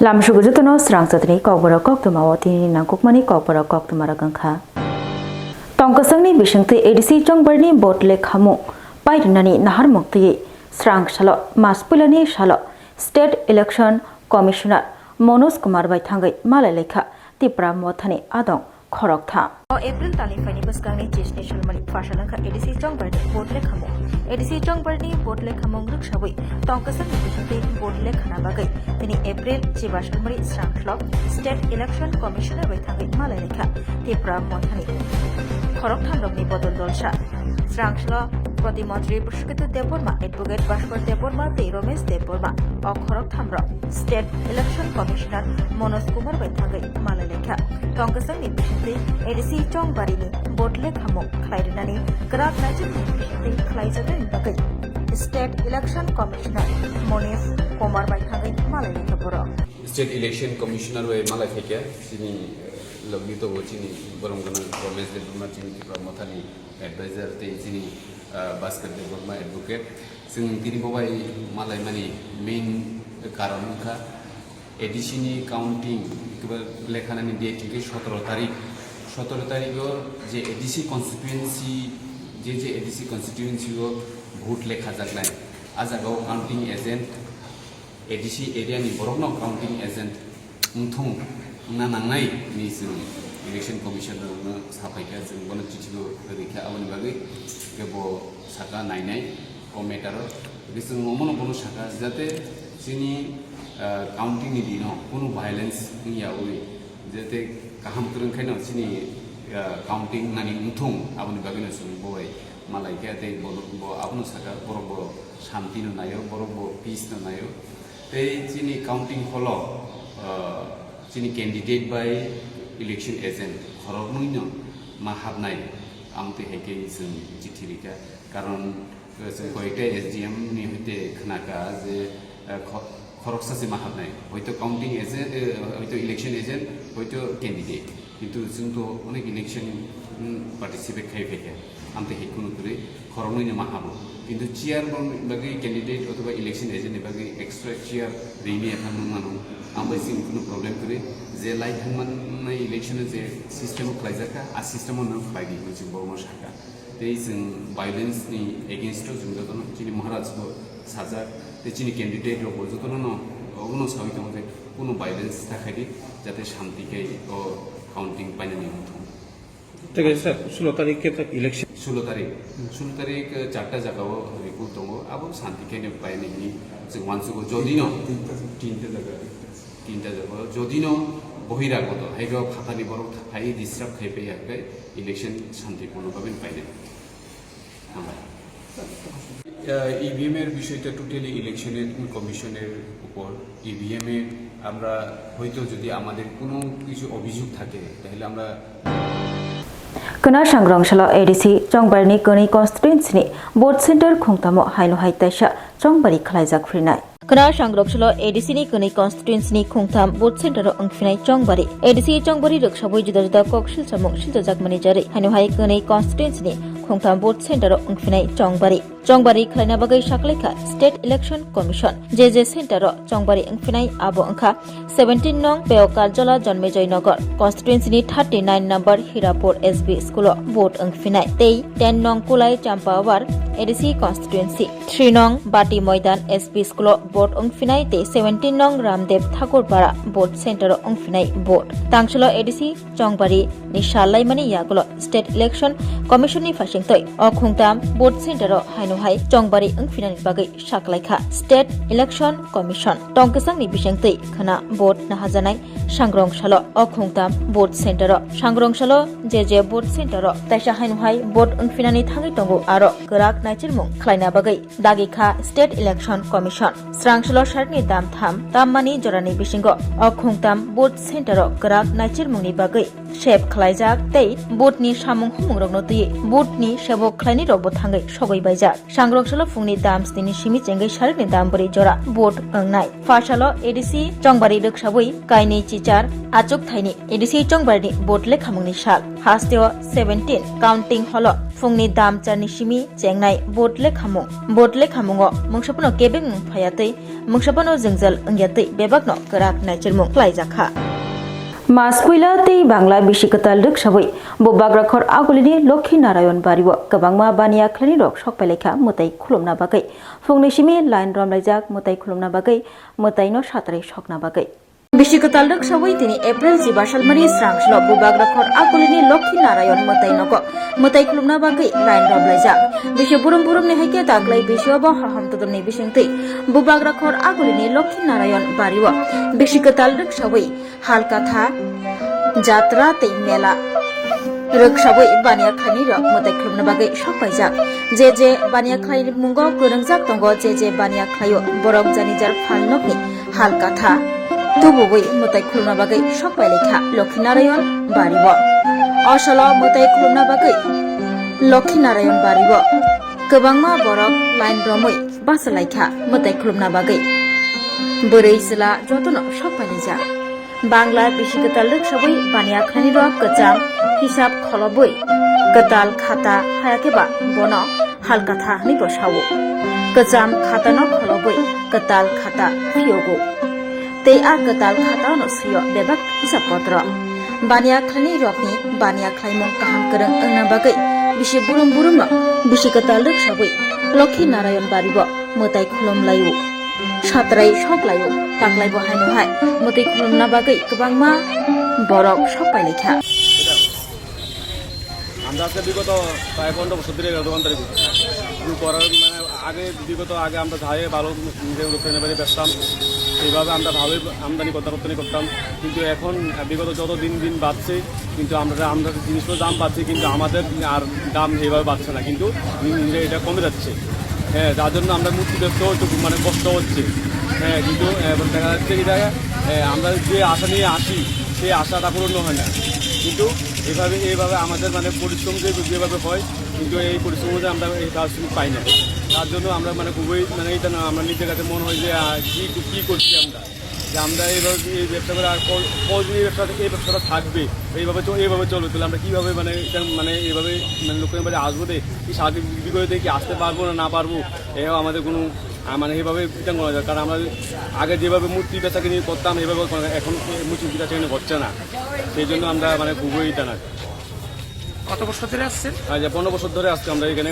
Lamshugujutono Swrangchati Kokborok Koktwma Watini Nangkukmani Kokborok Koktwma Ragangkha Tongkasangni bisingti edisi chongbarni botle khamu paidnani nahar mukti Swrangchalo Maspulani Shalo State Election Commissioner Monos Kumar bai thangai malalekha tipra mothani adong khoroktha April talifani baskangni chesni shalmani fashalangkha edisi chongbarni botle khamu edisi chongbarni botle khamong rukshabui tongkasangni bisingti botle khana bagai tini April chiba shalmani Swrangchalo State Election Commissioner bai thangai malalekha tipra mothani khoroktha logni bodol dolsha Swrangchalo প্রতিমন্ত্রী Pushpit Debbarma advocate Bhaskar Debbarma Ramesh Debbarma অখরক থাম্র state election commissioner Manoj Kumar বাইথাঙ্গৈ মালালেখা টংকসং নিবিসিতে ADC চংবারিনি বটলে খামক খাইরনানি গ্রাক নাইজের নিবিসিতে খাইজাদৈ বাগৈ state election commissioner Manoj Kumar বাইথাঙ্গৈ মালালেখা বড় স্টেট ইলেকশন কমিশনার ওই মালালেখা যিনি লগ্নিত চিনি বরমগনা রমেশ দেববর্মা চিনি মথানি এডভাইজার চিনি भास्कर देवबर्मा एडभोकेट जों दिनैबावै मालाय माने मेन कारनखा एडिसिनि काउंटिं लेखानानि डेट 17 तारिखआव जे एडिसि कन्स्टिट्युएन्सि जे एडिसि कन्स्टिट्युएन्सिआव भोट लेखा जागनाय आजागाव काउंटिं एजेन्ट एडिसि एरियानि बरकनो काउंटिं एजेन्ट उंथुं ना नांनाय नि जों इलेक्शन कमिशनारनो साफायखा जों बनो चिठिखौ रैखा आबोनि बागै केबो साका नायनाय ओ मेटार बिसों नमनो बनो साका जाते जोंनि काउंटिं नि दिनाव कोनो भायलेंस नियावै जाते गाहाम फोरोंखायनो जोंनि काउंटिं नानि उंथुं आबोनि बागैनो जों बय मालायखा दे बो आबनो साका बरबो शान्ति न नायो बरबो पीस न नायो ते जोंनि काउंटिं हल जोंनि कैंडिडेट बाय इलेक्शन एजेंट खरगनैनो मा हाबनाय आमते हेके जों चिठी लिखा कारण जों हयते एसडीएम नि हयते खोनाका जे खरग सासे मा हाबनाय हयतो काउंटिं एजेंट हयतो इलेक्शन एजेंट हयतो कैंडिडेट किन्तु जोंथ अनेक इलेक्शन पार्टिसिपेट खायफेके आमते हेकुन करे खरगनैनो मा हाबो किन्तु चेयार बागै कैंडिडेट अथवा इलेक्शन एजेंट नि बागै एक्सट्रा चेयार रेनि थांनांगौ आमबो जों कुनु प्रब्लेम करे जे लाइक थांमाननाय इलेक्शन जे सिस्टेमाव खालायजाखा आ सिस्टेमाव नों खालायदिखौ जों बर'मा साखा ते जों भायलेंसनि एगेन्स्टआव जों जतन जोंनि महाराजखौ साजा ते जोंनि कैंडिडेटआव जतन उनाव सावै दं जे कुनु भायलेंस थाखायदि जाहाथे शान्तिकै काउंटिं बायनानै उठों ठीक है सर 16 तारीख के तक इलेक्शन 16 तारीख चारटा जगह रिपोर्ट दङ अब शान्तिकै बायनायनि जों वानसुखौ जदिनो तीनटा जगह जदिनो बहिरागत हाइगाव खातानि बरक थाफाय डिस्टार्ब खायफैयाखै इलेक्शन शान्तिपूर्णभाবে पाइने ইভিএম এর বিষয়টা টোটালি ইলেকশনের কমিশনের উপর ইভিএম এর আমরা হয়তো যদি আমাদের কোনো কিছু অভিযোগ থাকে তাহলে আমরা Kena Swrangchalo edisi chongbarni koni constituency board center khongtamo haino haitaisa chongbari khlaijak phrinai Kena Swrangchalo edisi ni koni constituency ni khongtam board center ro angfinai chongbari edisi chongbari rokshaboi juda juda kokshil samung siljak mani jari haino hai koni constituency ni khongtam board center ro angfinai chongbari khlaina bagai saklaika state election commission je center ro chongbari angfinai abo angkha 17 nong peo karjala janmejoy nagar constituency ni 39 number hirapur sb school vote angfinai tei 10 nong kulai champawar edisi constituency 3 nong bati moidan sb school vote angfinai te 17 nong ramdev thakurpara vote center angfinai vote tangchalo edisi chongbari ni shalai mani yagulo state election commission ni fasingtoi okhungtam vote center haino hai chongbari angfinani bagai saklaika state election commission tongkasang ni bisingtei khana vote na hajanai Swrangchalo okhungtam vote center Swrangchalo je vote center taisa haino hai vote angfinani thangai tongo aro grak naicirmung khlaina bagai dagikha state election commission Swrangchalo sharni dammani jorani bisingo okhungtam vote center grak naicirmungni bagai shep khlaijak tei vote ni samung humungrokno tui vote ni sebok khlaini robo thangai sogoi baijak Swrangchalo fungni damsni simi chengai sharni dambari jora vote angnai fasalo edisi chongbari roksabui kaini chichar achuk thaini edisi chongbari vote lekhamungni sal हास्टेव 17 counting हल फुंगनि दाम चारनि सिमी चेंनाय बोटले खामुंग मुंसापनो केबें फायातै मुंसापनो जोंजल अंगियातै बेबागनो गराक नाइचरमुं फ्लाइजाखा मासकुइला तै बांला बिसिकताल रक्षाबै बोबाग्राखर आगुलिनि लक्ष्मी नारायण बारिव गोबांमा बानिया खलनि रक सकपाइलेखा मुताइ खुलुमना बागै फुंनि Simi line रमलाइजाक मुताइ खुलुमना बागै मुताइनो सातरै सकना बागै बिसिकताल रक्षाबै दिनै एप्रिल 12 सालमानि स्रांसल बोबाग्राखर आगुलिनि लक्ष्मी नारायण मुताइ खुलुमना बागै लाइन रमलाइजाक बिसि बुरुम नेहायके दाग्लाय बिसियाबो हाहामतदनि बिसिंतै बोबाग्राखर आगुलिनि लक्ष्मी नारायण बारिव बिसिकताल रक्षाबै हालकाथा जात्रा तै मेला रक्षाबै बानिया खानि रक मुताइ खुलुमना बागै सकपाइजाक जे बानिया खानि मुंगो गोरोंजाक दंगो जे बानिया खायो बरक जानिजार फालनकनि हालकाथा तुबुबै मुताइ खुलुमना बागै सकपाइलेखा लक्ष्मी नारायण बारिव असल मुताइ खुलुमना बागै लक्ष्मी नारायण बारिव गोबांमा बरक लाइन रमै बासलाइखा मुताइ खुलुमना बागै बोरैसला जतनो सकपाइलेजा बांला बिसिकताल रक्षाबै बानिया खानि रक गजाम हिसाब खलबै गताल खाता हायाकेबा बन हालकाथा नि बसावो गजाम खाता न खलबै गताल खाता फियोगो तै आ गताल खाता न सियो बेबाक हिसाब पत्र बानिया खानि रकनि बानिया खाइमं काहाम करं अंना बागै बिसि बुरुम न बिसिकताल रक्षाबै लक्ष्मी नारायण बारिव मुताइ खुलुमलायो सातराय सकलायो ताकलाय बहायनोहाय मुताइ खुलुमना बागै गोबांमा बरक सकपाइलेखा আমরা আজকে বিগত প্রায় 15 বছর ধরে দোকানদারি করার মানে আগে আমরা ধারে ভালো নিজের বাড়ি বেচতাম এইভাবে আমরা ভাবে আমদানি রপ্তানি করতাম কিন্তু এখন বিগত যত দিন বাড়ছে কিন্তু আমরা জিনিসগুলোর দাম বাড়ছে কিন্তু আমাদের আর দাম এইভাবে বাড়ছে না কিন্তু এটা কমে যাচ্ছে হ্যাঁ যার জন্য আমরা মূর্তি দেখতেও একটু মানে কষ্ট হচ্ছে হ্যাঁ কিন্তু দেখা যাচ্ছে কি আমরা যে আশা নিয়ে আসি সেই আশাটা পূর্ণ হয় না কিন্তু এইভাবে আমাদের মানে পরিশ্রম যেভাবে হয় কিন্তু এই পরিশ্রম মধ্যে আমরা এই কাজ পাই না তার জন্য আমরা মানে খুবই মানে এইটা না আমরা নিজের কাছে মনে হয় যে কী করছি যে আমরা এইভাবে এই ব্যবসা করে আর কদিন এই ব্যবসাটা থাকবে এইভাবে চলবে তাহলে আমরা কীভাবে মানে এটা মানে এইভাবে মানে লোকের বাড়ি আসবো কি সাহায্য বিক্রি করে দিয়ে কি আসতে পারবো না পারবো এও আমাদের কোনো মানে এইভাবে এটা করা যায় কারণ আমরা আগে যেভাবে মূর্তি বেচা কিনে করতাম এইভাবে এখন মূর্তি বেচা কিনে হচ্ছে না সেই জন্য আমরা মানে খুবই এটা না কত বছর ধরে আসছেন? 15 বছর ধরে আসছে আমরা এখানে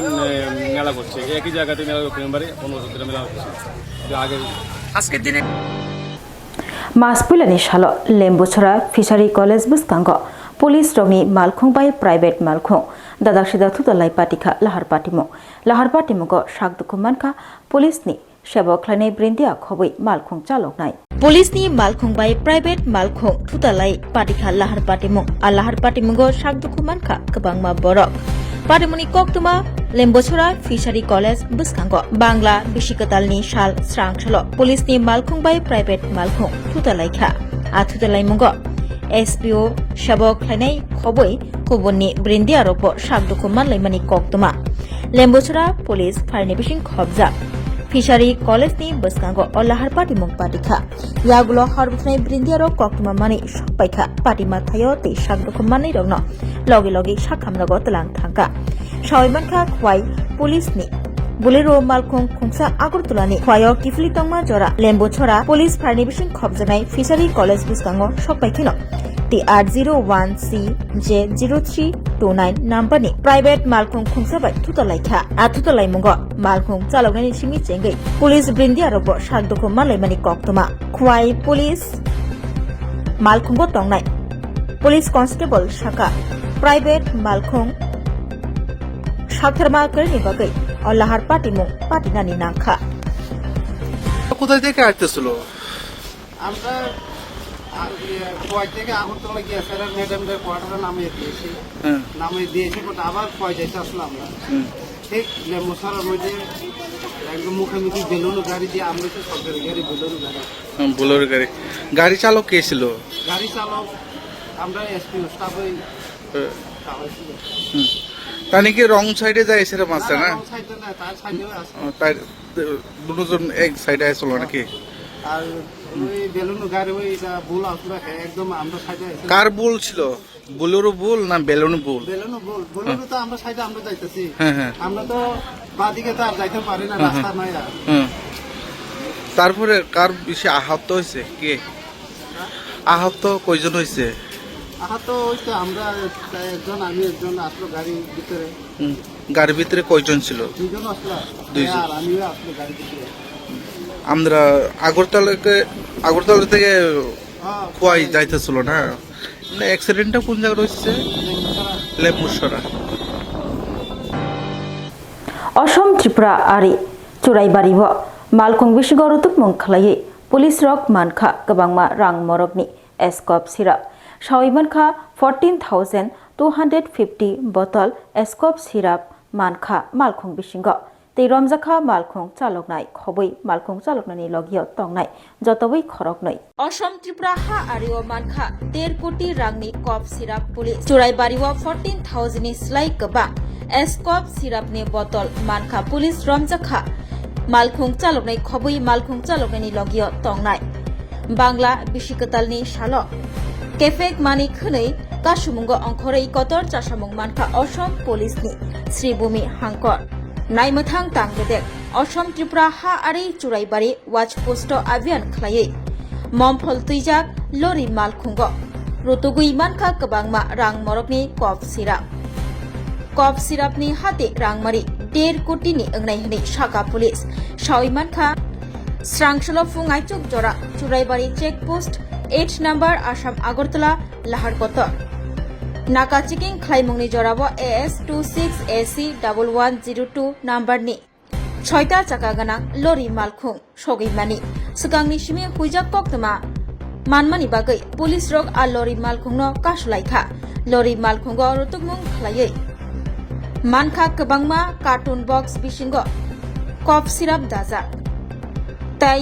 মেলা করছি একই জায়গাতে মেলা বাড়ি 15 বছর ধরে মেলা হচ্ছে আগে আজকের দিনে मासपुइलानि सालो लेम्बुछरा फिसारी कलेज बुसकांग पुलिस रंगनि मालखुं बाय प्राइवेट मालखुं दादाक्सिदा थुदलाय पाटिखा लाहार पाटिमुगो सागदुखु मानखा पुलिसनि सेबक खालायनाय ब्रेन्दिया खबै मालखुं चालकनाय पुलिसनि मालखुं बाय प्राइवेट मालखुं थुदलाय पाटिखा लाहार पाटिमुगो सागदुखु मानखा गोबांमा बरक पाटिमुनि कोक्तुमा लेम्बुछरा फिसारी कलेज बुसकांग बांला बिसिकतालनि साल स्रांसल पुलिसनि मालखुं बाय प्राइवेट मालखुं थुदलायखा आथुदलाय मुगो एसपीओ सेबक खालायनाय खबै गुबुननि ब्रेन्दिया रपो सागदुखु मानलायमानि कोक्तुमा लेम्बुछरा पुलिस फायरनि बिसिं खबजा फिसारी कलेजनि बुसकांग लाहार पाटिमुं पाटिखा यागुलो हरबुथनाय ब्रेन्दिया रक कोक्तुमा मानि सकपाइखा पाटिमा थायो तै सागदुखु माननाय रगनो लगे साखामनगो तलां थांका सावैमानखा खवाय पुलिसनि बुलेरो मालखुं खुंसा आगरतलानि खवायो किफुलि तंमा जरा लेम्बुछरा पुलिस फायरनि बिसिं खबजानाय फिसारी कलेज बुसकांग सकपाइखिनो TR01CJ0329 नाम्बारनि प्राइवेट मालखुं खुंसाबाय थुदलायखा आथुदलाय मुगो मालखुं चालकनायनि सिमि चेंगै पुलिस ब्रेन्दिया रबो सागदुखु मानलायमानि कोक्तुमा खवाय पुलिस मालखुंगो तंनाय पुलिस कन्स्टेबल शाखा प्राइवेट मालखुं साथारमा करनि बागै लाहार पाटिमुं पाटिनानि नांखा কোথায় থেকে আসতেছিল আমরা থেকে আগরতলা গিয়ে স্যারের ম্যাডামদের কোয়ার্টারে নামিয়ে দিয়েছি বাট আবার যাইতে আসলো আমরা ঠিক লেম্বুছড়ার মধ্যে একদম মুখোমুখি বেলুন গাড়ি দিয়ে আমরা তো সরকারি গাড়ি বোলেরো গাড়ি গাড়ি চালক কে ছিল? গাড়ি চালক আমরা এসপি স্টাফে তা নাকি রং সাইডে যায় সেরকম আছে না? সাইডে না তার সাইডেও আছে তাই দুজন এক সাইডে আসলো নাকি? আর ওই বেলুন গাড়ি ওইটা ভুল আসলো একদম আমরা সাইডে কার ভুল ছিল? বোলেরো বুল না বেলুন বুল? বেলুনো বলুন তো আমরা সাইডে আমরা যাইতেছি, হ্যাঁ হ্যাঁ আমরা তো বাদিকে তো আর যাইতে পারি না, রাস্তা নাই আর। তারপরে কার বেশি আহত হয়েছে? কে আহত কয়জন হয়েছে? আহত হইতে আমরা একজন, আমি একজন আসলো গাড়ির ভিতরে। গাড়ির ভিতরে কয়জন ছিল? দুইজন আসলো, দুইজন। আর আমিও আসলো গাড়ির ভিতরে। আমরা আগরতলা থেকে খোয়াই যাইতেছিল না? অ্যাক্সিডেন্টটা কোন জায়গায় হচ্ছে? লেবুসরা। অসম ত্রিপুরা আরি চুরাইবারিব মালखं बिसिग रुतुक मंखलायै पुलिस रक मानखा गोबांमा रां मरकनि एस्कप सिराप सावै मानखा 14,250 बटल एस्कप सिराप मानखा मालखं बिसिग तै रमजाखा मालखं चालकनाय खबै मालखं चालकनायनि लगिय तंनाय जतबै खरकनै असम त्रिपुरा हा आरिओ मानखा 1.5 कोटी रांनि कप सिराप पुलिस चुराइबारिव 14,000 नि स्लाइ गोबा एस्कप सिरापनि बटल मानखा पुलिस रमजाखा मालखं चालकनाय खबै मालखं चालकनायनि लगिय तंनाय बांला बिसिकतालनि साल केफेक मानि खनै कासुमुंग अंखरै कतर चासामुं मानखा असम पुलिसनि श्रीभूमि हांकर नायमथां तांगदेक असम त्रिपुरा हा आरि चुराइबारि वाच पोस्ट अभियान खलायै ममफल तुइजाक लरि मालखुंग रुतुगुइ मानखा गोबांमा रां मरकनि कप सिरापनि हाते रांमारि 1.5 कोटिनि ओंनाय हनै साका पुलिस सावै मानखा स्रांसल फुङाइचुक जरा चुराइबारि check post 8 number Assam Agartala लाहारकतर नाका चेकिं खालायमुंनि जराबो AS26AC1102 नम्बरनि 6टा चाका गोनां लरि मालखुं सगैमानि सिगांनि सिमि हुइजाक कक्तमा मानमानि बागै पुलिस रक आ लरि मालखुंनो कासलायखा लरि मालखुंग रुतुकमुं खालायै मानखा गोबांमा कार्टुन बक्स बिसिंग कप सिराप दाजा ताई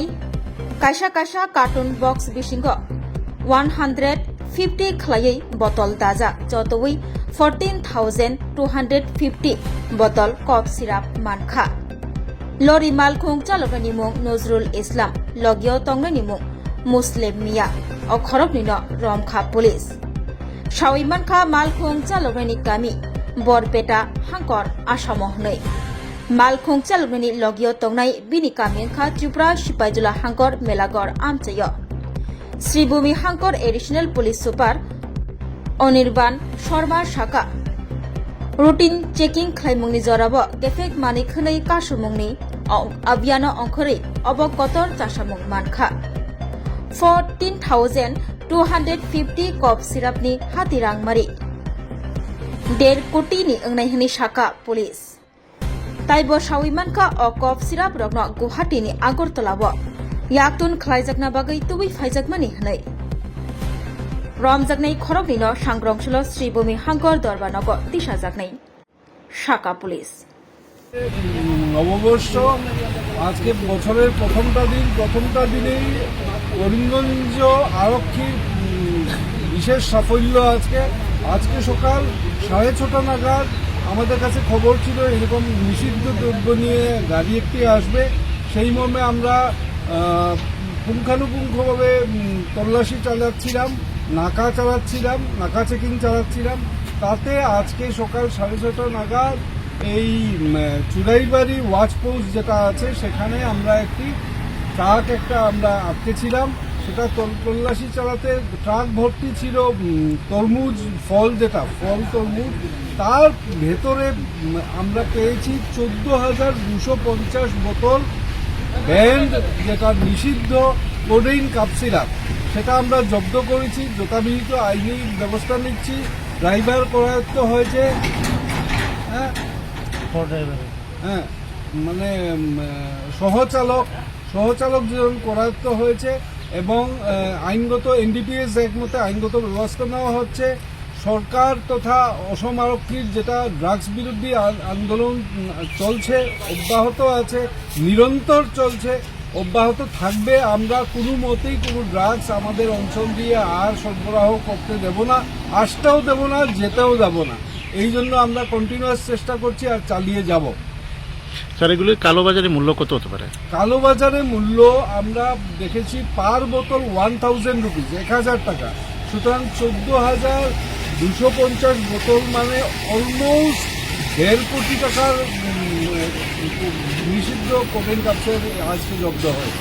कायसा कार्टुन बक्स बिसिंग 150 खलायै बटल दाजा जतवै 14,250 बटल कप सिराप मानखा लरि मालखुं चालकनि मुं नजरुल इस्लाम लगिय तंगनि मुं मुस्लिम मिया अखरकनि रमखा पुलिस सावै मानखा मालखुं चालकनि गामि बरपेटा हांकर आसामाव हनै मालखुं चालकनि लगिय तंनाय बिनि गामिखा त्रिपुरा सिपाइजुला हांकर मेलागर आमचय श्रीभूमि हांकर एडिशनल पुलिस सुपार अनिर्बान शर्मा शाखा रुटिन चेकिं खालायमुंनि जराबो गेफेक मानि खनै कासुमुंनि अभियान अंखरै अबक कतर चासामुं मानखा 14,250 कप सिरापनि हाति रांमारि 1.5 कोटिनि ओंनाय हनै साका पुलिस ताइबो सावै मानखा अ कप सिराप रकनो गुवाहाटीनि आगरतलाबो याक्तुन खलायजाकना बागै तुबै फायजाकमानि हनै रमजाकनाय खरकनिनो सांग्रंसल श्रीभूमि हांकर दरबारनगो तिसाजाकनाय साका पुलिस নববর্ষ আজকে বছরের প্রথমটা দিনেই করিমগঞ্জ আরক্ষীর বিশেষ সাফল্য। আজকে সকাল 6:30 নাগাদ আমাদের কাছে খবর ছিল এরকম নিষিদ্ধ দ্রব্য নিয়ে গাড়ি একটি আসবে। সেই মর্মে আমরা পুঙ্খানুপুঙ্খভাবে তল্লাশি চালাচ্ছিলাম, নাকা চেকিং চালাচ্ছিলাম। তাতে আজকে সকাল 6:30 নাগাদ এই চুরাইবাড়ি ওয়াচ পোস্ট যেটা আছে সেখানে আমরা একটি ট্রাক আমরা আটকেছিলাম। সেটা তল্লাশি চালাতে ট্রাক ভর্তি ছিল তরমুজ ফল তরমুজ। তার ভেতরে আমরা পেয়েছি 14,250 বোতল ব্যান্ড যেটা নিষিদ্ধ কোডেইন কাপ সিরাপ। সেটা আমরা জব্দ করেছি, যথাবিহিত আইনি ব্যবস্থা নিচ্ছি। ড্রাইভার করায়ত্ত হয়েছে, মানে সহচালক যেন করায়ত্ত হয়েছে এবং আইনগত NDPS অ্যাক্ট মতে আইনগত ব্যবস্থা নেওয়া হচ্ছে। সরকার তথা অসম আরক্ষীর যেটা ড্রাগস বিরোধী আন্দোলন চলছে, অব্যাহত আছে, নিরন্তর চলছে, অব্যাহত থাকবে। আমরা কোনো মতেই কোনো ড্রাগস আমাদের অঞ্চল দিয়ে আর সরবরাহ করতে দেব না, আসতেও দেব না, যেতেও দেব না। এই জন্য আমরা কন্টিনিউয়াস চেষ্টা করছি আর চালিয়ে যাব। স্যার, এগুলির কালোবাজারে মূল্য কত হতে পারে? কালোবাজারে মূল্য আমরা দেখেছি পার বোতল 1,000 রুপিস, 1,000 টাকা। সুতরাং 250 বোতল মানে অলমোস্ট 1.5 কোটি টাকার নিষিদ্ধ কোকেন ক্যাপসুল আজকে জব্দ হয়।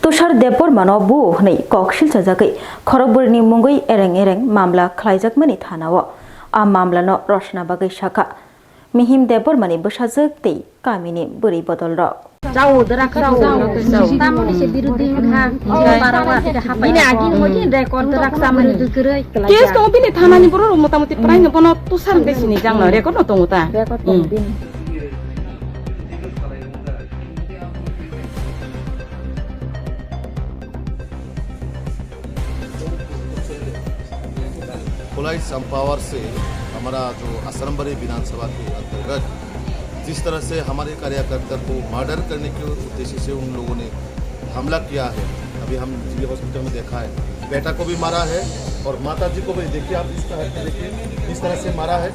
तुषार देपर मानो बु हनै ककशिल जाजागै खरगपुरनि मुंगै एरें एरें मामला खलायजाकमानि थानाव आ मामलानो रशना बागै शाखा मिहिम देपर मानि बसाजक तै कामिनि बोरै बदल र केस दङ बिनि थानानि बर' मोटामोटी प्राय नबनो तुषार बेसिनि जांनो रेकर्ड न दङ ता पुलिस संपावर से हमारा जो असरम्बरी विधानसभा के अंतर्गत जिस तरह से हमारे कार्यकर्ता को मर्डर करने के उद्देश्य से उन लोगों ने हमला किया है, अभी हम जिले हॉस्पिटल में देखा है, बेटा को भी मारा है और माता जी को भी देखिए, आप इसका हत्या देखिए इस तरह से मारा है।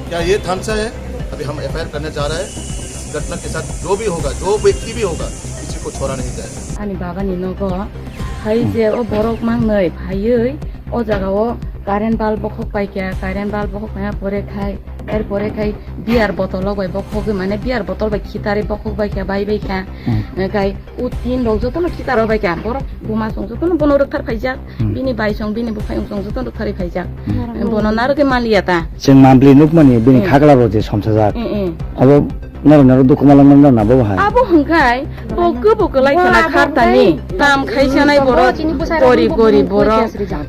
क्या ये थामसा है? अभी हम FIR करने जा रहे हैं। इस घटना के साथ जो भी होगा, जो व्यक्ति भी होगा, किसी को छोड़ा नहीं जाएगा। आनी बाबा नि नगो हाय जे ओ बरक मांगनै फायै ओ जागाव कारेन्ट बाल्ब बखक पाइका कारेन्ट बाल्ब बखक पाया परे खाय एर परे खाय बियार बोतल बाय बखक माने बियार बोतल बाय खितारे बखक बायका बाय बायका गाय उ तीन लोग जतन खितार बायका बरक बुमा संजतन बनो रथार फाइजा बिनि बायसं बिनि बुफायं संजतन रथारि फाइजा बनो नारके मालियाता जों मामब्लि नुक माने बिनि खागलाबो जे समसाजाक अब नर दुखुमालांनांगौ ना बावहाय आबो हंगाय बगो लायखना खारतानि ताम खायसानाय बर गरि बर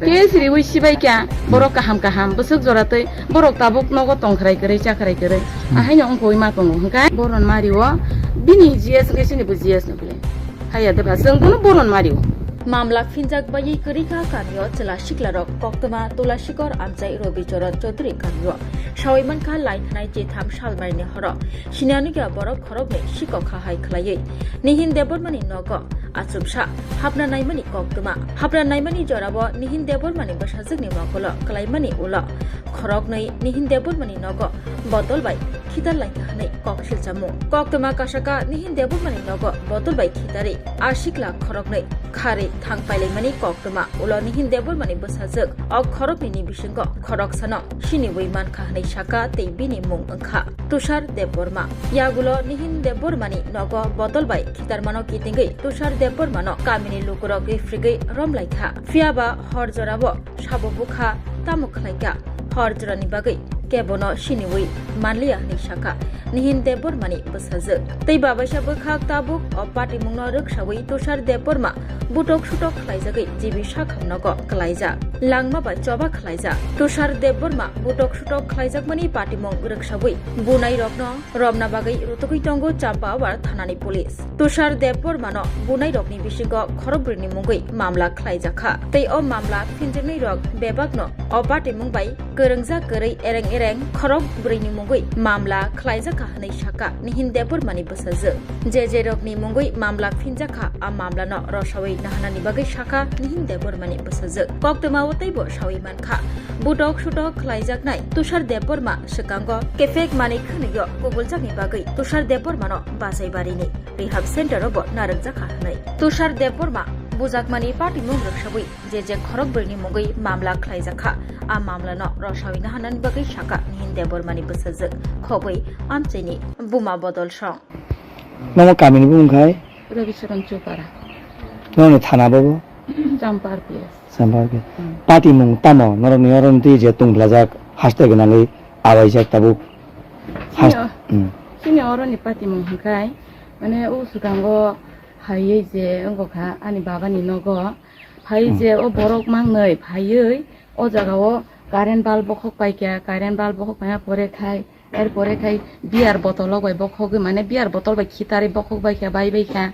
केसरि उइसिबायका बर काहाम बसक जरातै बर ताबुक नगो तंखराय करे चाखराय करे आहायनो अंखoi माखौ हंगाय बरन मारियो बिनि जीएस गेसिनिबो जीएस नबले हाया देबा जोंबो बरन मारियो मामला फिनजाक बायै करिखा कामियो चला शिखलारक कोक्तमा तुलासिकर आमचाय रबिचरण चौधरी कामियो सावैमानखा लाइन थानाय जे थाम सालमारिनि हर सिनानिगा बरक खरबनै शिकखा हाय खलायै निहिन देबरमानि नग आचुबसा हाबना नायमानि कोक्तमा हाबना नायमानि जराब निहिन देबरमानि बसाजगनि मकल कलायमानि उल खरगनै निहिन देबरमानि नग बदल बाय खिदार लायखा हानै ककशिल जामु कोक्तमा कासाका निहिन देबरमानि नग बदल बाय खिदारे आशिकला खरगनै खारे थांग पाइलायमानि कोक्तमा उल निहिन देबरमानि बसाजग अ खरगनि बिसंग खरग सान सिनिवै मानखा हानै शाखा तै बिनि मुं अंखा तुषार देबबर्मा यागुलो निहिन देबबर्मानि नग बदल बाय खिदारमानो कितिंगै तुषार देबबर्मानो कामिनि लुकुर गैफ्रिगै रमलायखा फियाबा हर जराबो साबबुखा तामुखलायका हर जरानि बागै केबनो सिनिवै मानलिया हानै शाखा निहिन देबबर्मानि बसाजग तै बाबायसा बखाक ताबुक अ पार्टी मुंनो रखसावै तुषार देबबर्मा बुटक सुटक खलायजागै जिबि साखामनग खलायजा लांमा बा चबा खलायजा तुषार देबबर्मा बुटक सुटक खलायजाकमानि पार्टी मुं रखसावै बुनाय रकनो रमना बागै रुतुकै टंगो चाम्पावार थानानि पुलिस तुषार देबबर्मानो बुनाय रकनि बिसिंग खरबब्रिनि मुंगै मामला खलायजाखा तै अ मामला फिनजोंनै रक बेबागनो अ पार्टी मुं बाय गोरोंजा गोरै एरें एरें खरबब्रिनि मुंगै मामला खलायजाखा हानै शाखा निहिन देबबर्मानि बसाजो जे रकनि मुंगै मामला फिनजाखा आ मामलानो रसावै नाहानानि बागै शाखा निहिन देबबर्मानि बसाजो कोक्तमा वतैबो सावै मानखा बुटक सुटक खलायजाकनाय तुषार देबबर्मा सिकांग केफेक मानि खनियो गुगुलजाकनि बागै तुषार देबबर्मानो बाजायबारिनि रिहाब सेन्टारावबो नारकजाखा हानै तुषार देबबर्मा बुजाकमानि पार्टी मुं रखसावै जे खरगब्रिनि मुंगै मामला खलायजाखा आ मामलानो रसावै नाहानानि बागै शाखा निहिन देबबर्मानि बसाजो खबै आमचैनि बुमा बदल सं नमो कामिनि बुंखाय रबिचरण चौपारा ननो थानाबाबो चाम्पार पिएस सामबारके पार्टी मुं तामो नरनि जे तुंग्लाजाक हास्तायगनालै आवायजाक ताबुक सिनि अरनि पार्टी मुं हंखाय माने उ सुगांगो हायै जे अंगखा आनि बाबानि नगो हाय जे ओ बरक मांगनै फायै ओ जागाव कारेन्ट बाल्ब बखक पाइका कारेन्ट बाल्ब बखक पाया परे खाय एर परे खाय बियार बोतल बाय बखक माने बियार बोतल बाय खितारे बखक बायका बाय बायका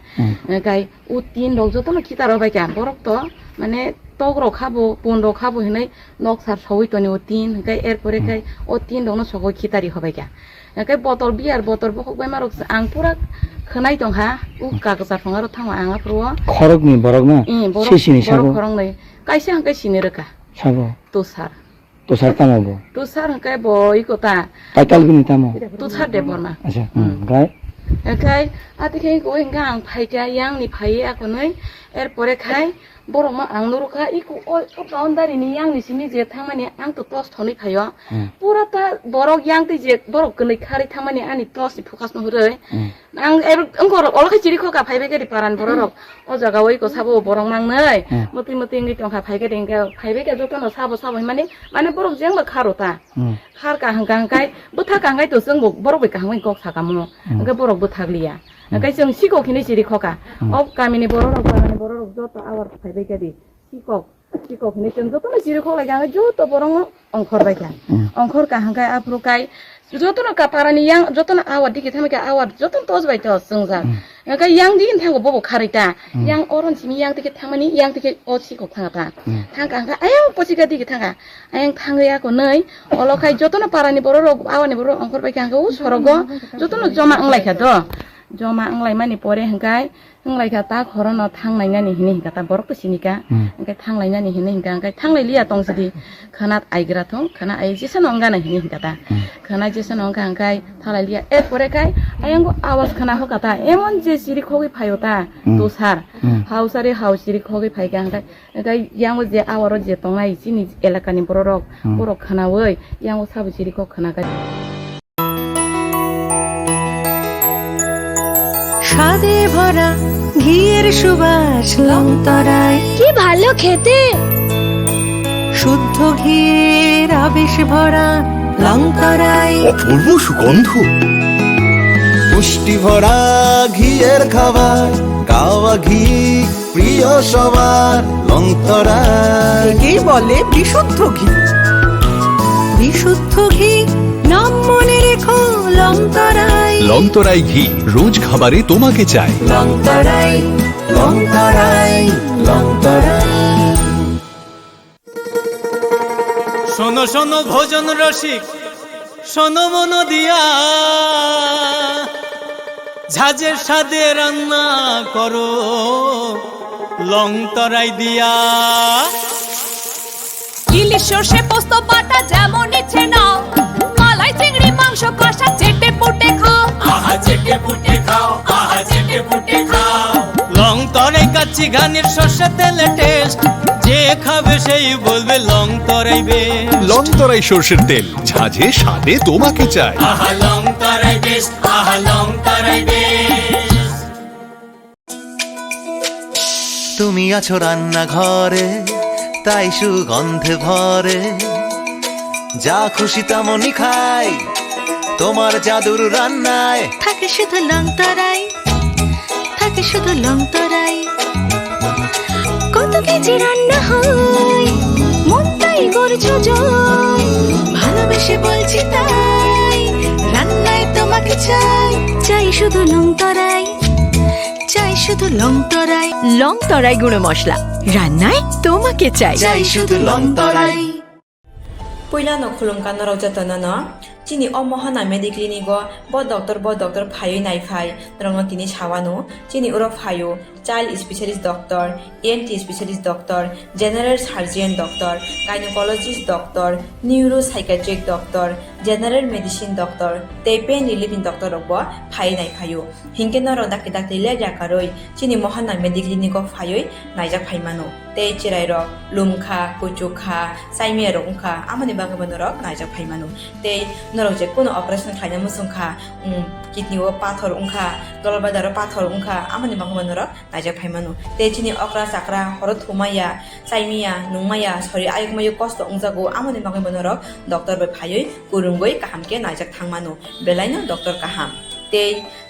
गाय उ तीन लोग जतन खितार बायका बरक तो माने तग्र खाबो बन्द खाबो हिनै नक्सार सवैतनि उ तीन गाय एर परे खाय ओ तीन दनो सगो खितारि हबायका गाय बोतल बियार बोतल बखक बाय मारक आं पुरा खोनाय दं हा उ कागजार फंगारो थांवा आङा प्रो खरगनि बरगना सिसिनि सागो खरगनै कायसे हांकाय सिनि रोका सागो तुषार तामो तुषार हांकाय बय कोता काइतालगिनि तामो तुषार देबबर्मा अच्छा गाय एखाय आतिखे गय गां फाइका यांनि फाइ आखनै एर परे खाय borok ma ang nuruka iku o boundary ni yang ni sini je thamani ang to tos thoni phayo pura ta borok yang ti je borok kni khari thamani ani tos ni focus no hore ang angkor olokha chiri khoka phaibe ke paran borok o jaga oi ko sabo borok mang nei moti moti ngi tongkha phaibe dengke phaibe ke joto no sabo sabo mane borok jeng ba kharota khar ka hangkang kai butha kangai to sung borok be kahang ko sakamo angke borok buthaglia angke jeng siko khini chiri khoka o kamini borok joto awar phaibe ke di siko khini jeng joto no chiri khoka jang joto borok ongkhor baika ongkhor ka hangkai apru kai joto no kaparani yang joto no awar diki thamika awar joto tos bai to sungja angke yang din thango bobo kharita yang oron simi yang diki thamani yang diki o siko thangata thangka angka ayang pochika diki thangka ayang thangya ko nei olokai joto no parani borok awani borok ongkhor baika angka u sorogo joto no joma anglai kha do joma anglai mani pore hangkai anglai kha ta khorono thangnai ngani hini kata borok to sinika angka thanglai ngani hini angka thanglai liya tongsidi khanat aigra thong khana ai jesa nonga na hini kata khana jesa nonga angkai thalai liya e pore kai ayango awas khana ho kata emon je siri khogi phayota dosar hausare hausiri khogi phaiga angkai yango je awaro je tongnai chini elakani borok khana woi yango sabu siri kho khana kai স্বাদে ভরা ঘিয়ের সুবাস লংতরায় কি ভালো খেতে শুদ্ধ ঘিয়ের আবেশ ভরা লংতরায় অপূর্ব সুগন্ধ পুষ্টি ভরা ঘিয়ের খাবার গাওয়া ঘি প্রিয় সবার লংতরায় কি বলে বিশুদ্ধ ঘি বিশুদ্ধ ঘি নাম মনে রেখো লংতরায় লংতরাই ঘি রোজ খাবারে তোমাকে চাই লংতরায় লংতরায় লংতরায় শোনো শোনো ভোজন রসিক শোনো মন দিয়া ঝাঁঝের স্বাদে রান্না করো লংতরাই দিয়া ইলিশ সর্ষে পোস্ত বাটা যেমন ইচ্ছে নাও মালাই চিংড়ি মাংস কষা চেটে পুটে খাও আহা চেটে পুটে খাও আহা চেটে পুটে খাও লংতরাই কাচ্চি ঘানির সর্ষে তেলে টেস্ট যে খাবে সেই বলবে লংতরাই বেশ লংতরাই সর্ষের তেল ঝাঁঝে স্বাদে তোমাকে চাই আহা লংতরাই বেশ আহা লংতরাই বেশ তুমি আছো রান্না ঘরে তাই সুগন্ধে ভরে যা খুশি তেমনই খাই তোমার জাদুর রান্নায় থাকে শুধু লংতরাই থাকে শুধু লংতরাই কত কেজি রান্না হয় মন তাই করছো জয় ভালোবেসে বলছি তাই রান্নায় তোমাকে চাই চাই শুধু লংতরাই চাই শুধু লংতরাই লংতরাই গুঁড়ো মশলা রান্নায় তোমাকে চাই চাই শুধু লংতরাই পয়লা নখুলুমকা নরক যতন চিনি অমহানা মেডিক্লিনিক ব ডক্টর ফাই নাইফাই রং তিনি সাওয়ানো চিনি উরো ফায়ো child specialist doctor ENT specialist doctor general surgeon doctor gynaecologist doctor neuro psychiatric doctor general medicine doctor তে পেন রিলিফিং ডক্টর রব ফাই নাইফায়ো হিংকে নর ডাক্তার ডাক্তার জাকারই চিনি মহানা মেডিক্লিনিক ফাই নাইজাক ফাইমানো তে চিরাই রক লুমখা কুচুখা সাইমিয়া রংখা আমনি বাগবন রক নাইজাক ফাইমানো তে নরক যে কোনো অপারেশন খাইনা মুসুংখা কিডনিও পাথর উংখা গলবাদার পাথর উংখা আমনি বাগবন রক নাইজাক ফাইমানো তে চিনি অকরা চাকরা হর থুমাইয়া সাইমিয়া নুমাইয়া সরি আয়ুকমায়ু কষ্ট উংজাগো আমনি বাগবন রক ডক্টর বে ফাই কুরুঙ্গই কাহামকে নাইজাক থাংমানো বেলাইনো ডক্টর কাহাম তে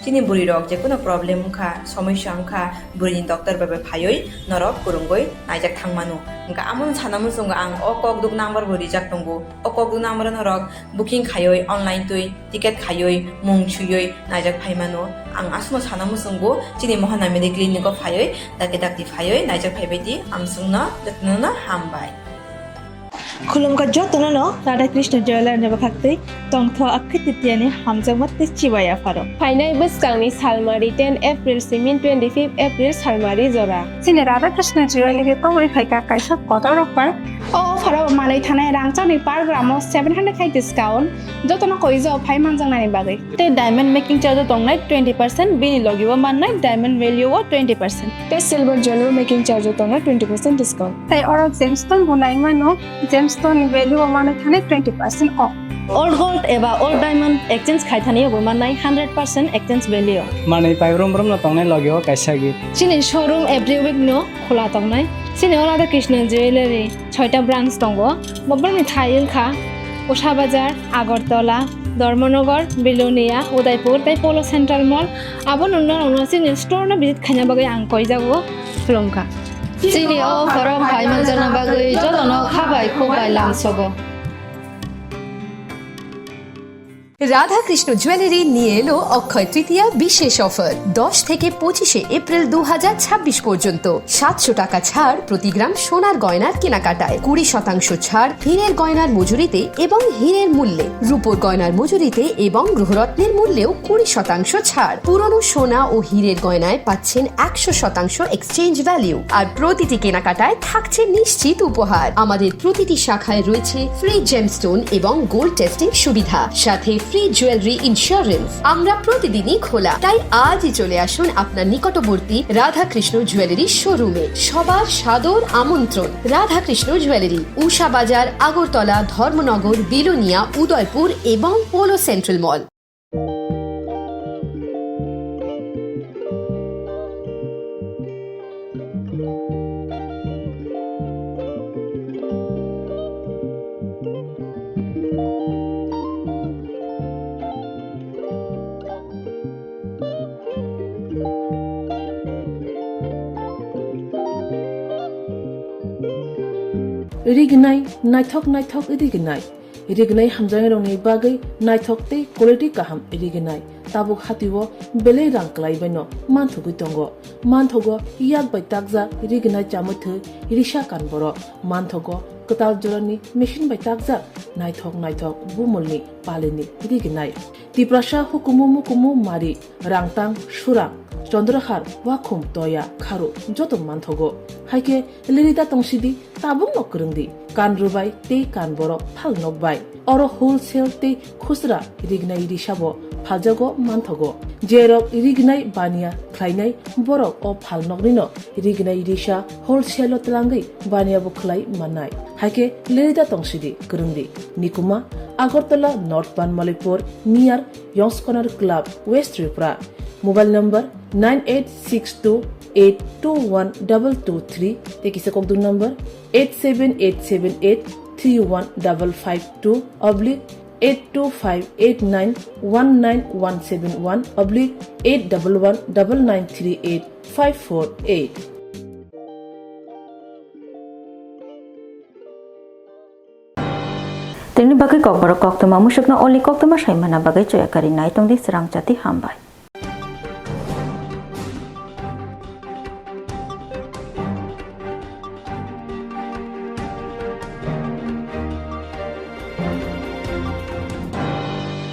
চিনি বুড়ি রক যে কোনো প্রবলেম উংখা সমস্যা উংখা বুড়িনি ডক্টর বে ফাই নরক কুরুঙ্গই নাইজাক থাংমানো ఇంకా আমন সানামু সঙ্গ আং অকক দুক নাম্বার বরি জাক দঙ্গো অকক দুক নাম্বার নরক বুকিং খায়ই অনলাইন তুই টিকেট খায়ই মুং ছুয়ই নাইজাক ফাইমানো আং আসনো সানামু সঙ্গ চিনি মহানা মেডিক্লিনিক ফায়ই দাকে দাকতি ফায়ই নাইজাক ফাইবাইদি আমসুংনা যত্ননা হামবাই खुलुमका जतननो राधा कृष्ण जयलार नेबा खाक्तै तंथ अखतितियानि हामजामत चिबाया फारो फाइनाय बसकांनि सालमारि 10 एप्रिल सिमिन 25 एप्रिल सालमारि जरा सिने राधा कृष्ण जयलार तंगरि फाइका काइसा कत रखबार ओ फारो मा manai thanai rangchani per gram 700 khai discount jotono koijo phai manjangnani bagai te diamond making charge tongnai 20% bini logiwa mannai diamond value o 20% te silver jewelry making charge tonga 20% discount tai oro gemstone bunai mano gemstone value mane thane 20% off old gold eba old diamond exchange khaithani bo mannai 100% exchange value manai pairom brom no tongnai logio kaisa gi chini showroom every week no khola tongnai chini Radha Krishna jewelry 6ta branch tongo bobani thail kha Usha Bazar Agartala Dharmanagar Bilonia Udaipur tai Polo Central Mall abon unna chini store na visit khanya bagai ang koi jago Swrangchati chini o faro phai manjana bagai jotono khabai khobai lamsogo Radhakrishna jewellery নিয়ে এলো অক্ষয় তৃতীয়া বিশেষ offer 10 থেকে 25 April 2026 পর্যন্ত 700 টাকা ছাড় প্রতি গ্রাম সোনার গয়নার কেনাকাটায় 20% ছাড় হীরের গয়নার মজুরিতে এবং হীরের মূল্যে রূপোর গয়নার মজুরিতে এবং গ্রহরত্নের মূল্যেও 20% ছাড় পুরনো সোনা ও হীরের গয়নায় পাচ্ছেন 100% এক্সচেঞ্জ ভ্যালু আর প্রতিটি কেনাকাটায় থাকছে নিশ্চিত উপহার আমাদের প্রতিটি শাখায় রয়েছে ফ্রি জেমস্টোন এবং গোল্ড টেস্টিং সুবিধা সাথে ফ্রি জুয়েলারি ইন্স্যুরেন্স আমরা প্রতিদিনই খোলা তাই আজই চলে আসুন আপনার নিকটবর্তী রাধাকৃষ্ণ জুয়েলারি শোরুমে সবার সাদর আমন্ত্রণ রাধাকৃষ্ণ জুয়েলারি উষা বাজার আগরতলা ধর্মনগর বিলোনিয়া উদয়পুর এবং পোলো সেন্ট্রাল মল Rignai naithok rignai hamjang rongni bagai naithok tei quality kaham rignai tabuk hatiwo bele rang klai baino manthugi tongo manthogo yak bai takja rignai chamuthu risha kanboro manthogo katal jorani machine bai takja naithok bumulni palini rignai tiprasha hukumu mari rangtang surang Chandrahar wakhum toya kharu jotom manthogo haike lirita tongsidi tabung nokrungdi kanrubai te kanboro phal nokbai oro wholesale te khusra rignai risabo phajago manthogo jerok rignai bania khlainai borok o phal nogrino rignai risha wholesale tlangai bania bo khlai manai haike lirita tongsidi krungdi nikuma Agartala North Banmalipur near Yongs Corner Club West Tripura Mobile number 9862821223 Tekisa Kokdu number 87878315552 /82589191171 /8119938 Tini bagai Kokborok Koktwma musukna oli Koktwma saimana bagai coya kari nai tong di Swrangchati hambai.